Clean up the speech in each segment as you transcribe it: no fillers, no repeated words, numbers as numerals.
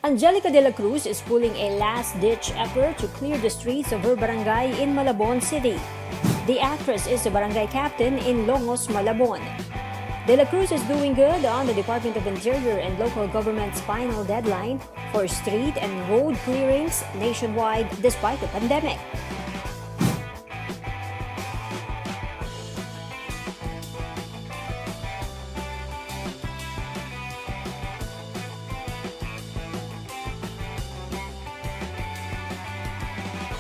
Angelika de la Cruz is pulling a last-ditch effort to clear the streets of her barangay in Malabon City. The actress is the barangay captain in Longos, Malabon. De la Cruz is doing good on the Department of Interior and local government's final deadline for street and road clearings nationwide despite the pandemic.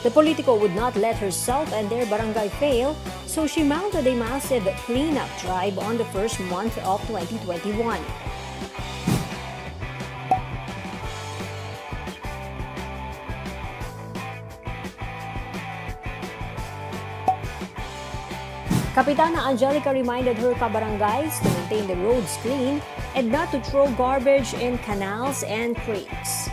The politico would not let herself and their barangay fail, so she mounted a massive cleanup drive on the first month of 2021. Kapitana Angelika reminded her kabarangays to maintain the roads clean and not to throw garbage in canals and creeks.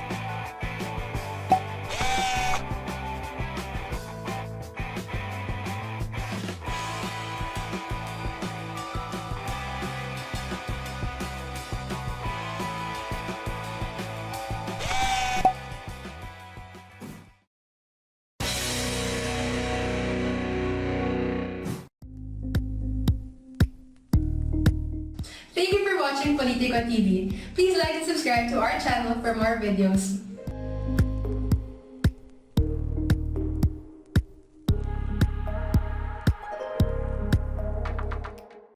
Thank you for watching Politico TV. Please like and subscribe to our channel for more videos.